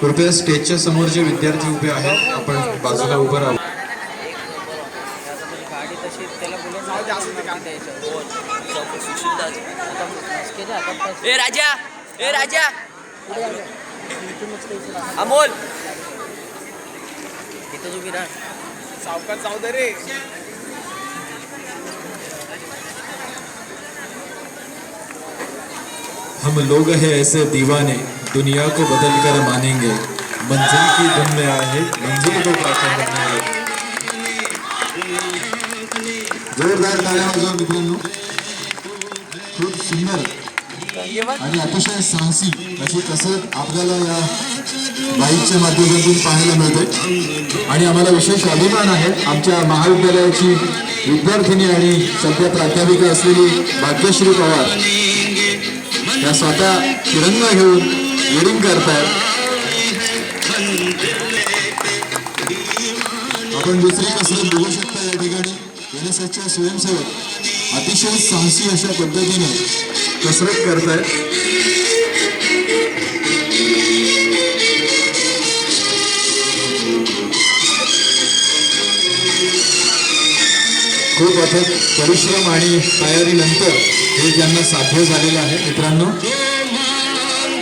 कृपया स्टेजच्या समोर जे विद्यार्थी उभे आहेत आपण बाजूला उभं राहू. ए राजा, ए राजा, अमोल इथं जो विराट सावकाश जाऊ दे रे. हम लोग हैं ऐसे दीवाने दुनिया को बदल कर मानेंगे मंजिल की धुन में आए मंजिल को पाकर बनेंगे. जोरदार टाळ्या वाजवा मित्रांनो. खूप सुंदर आणि अतिशय साहसी अशी कसरत आपल्याला या बाईकच्या माध्यमातून पाहायला मिळते आणि आम्हाला विशेष अभिमान आहे आमच्या महाविद्यालयाची विद्यार्थिनी आणि सध्या प्राध्यापिका असलेली भाग्यश्री पवार या स्वतः तिरंगा घेऊन वेडिंग करतायत. आपण दुसरी कसरत बघू शकता या ठिकाणी एनएसएसच्या स्वयंसेवक अतिशय साहसी अशा पद्धतीने कसरत करतायत. खूप अथक परिश्रम आणि तयारीनंतर हे ज्यांना साध्य झालेलं आहे मित्रांनो.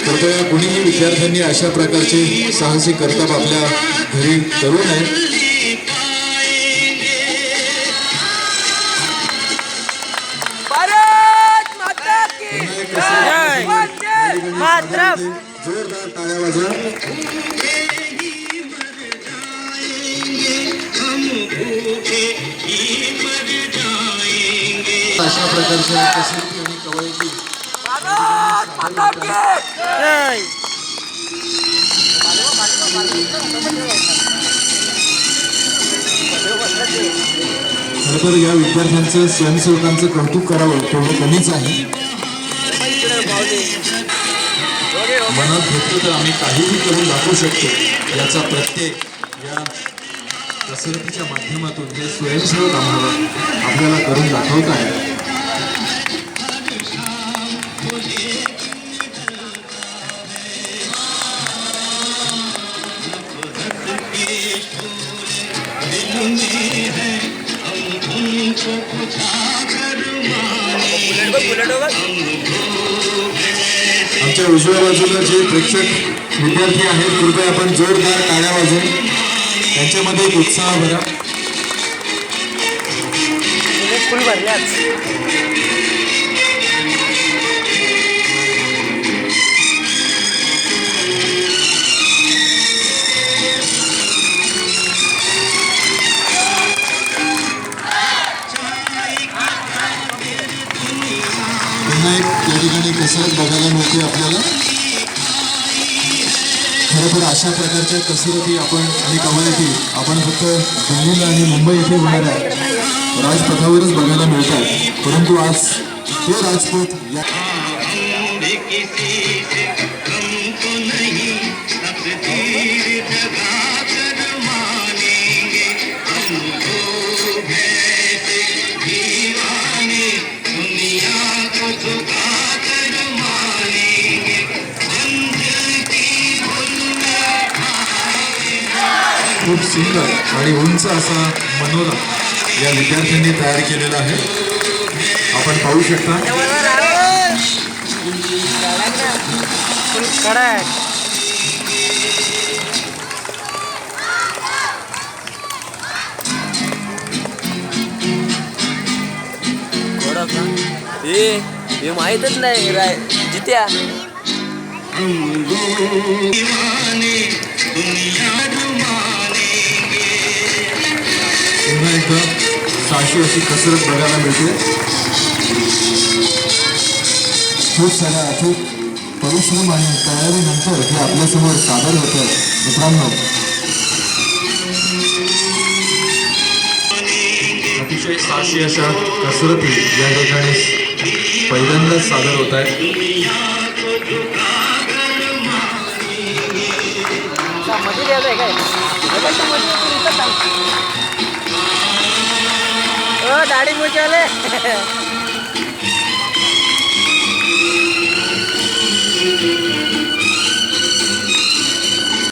कृपया कुणीही विद्यार्थ्यांनी अशा प्रकारचे साहसी कर्तव्य आपल्या घरी करू नये. जोरदार टाळ्या वाजवा. अशा प्रकारच्या कसरती आणि कवायती खरं या विद्यार्थ्यांचं स्वयंसेवकांचं कौतुक करावं तेवढं कमीच आहे. मनात घेतलं तर आम्ही काहीही करून दाखवू शकतो याचा प्रत्यय या कसरतीच्या माध्यमातून हे स्वयंसेवक आपल्याला करून दाखवत आहे. आमच्या उजव्या बाजूला जे प्रेक्षक विद्यार्थी आहेत कृपया आपण जोरदार टाळ्या वाजवून त्यांच्यामध्ये एक उत्साह भरा. पुन्हा एक त्या ठिकाणी कसरत बघायला मिळते आपल्याला. खरोखर अशा प्रकारच्या कसरती आपण आणि कवायती आपण फक्त दिल्लीला आणि मुंबई येथे होणाऱ्या राजपथावरच बघायला मिळतात. परंतु आज तो राजपथ या खूप सुंदर आणि उंच असा मनोरा या विद्यार्थ्यांनी तयार केलेला आहे. आपण पाहू शकता. हे माहीतच नाही जित्या पुन्हा एकदा साहसी अशी कसरत बघायला मिळते. खूप साऱ्या अथक परिश्रम आणि तयारीनंतर हे आपल्यासमोर सादर होतं मित्रांनो. अतिशय साहसी अशा कसरती या ठिकाणी पहिल्यांदाच सादर होत आहेत. दाढी मुचाले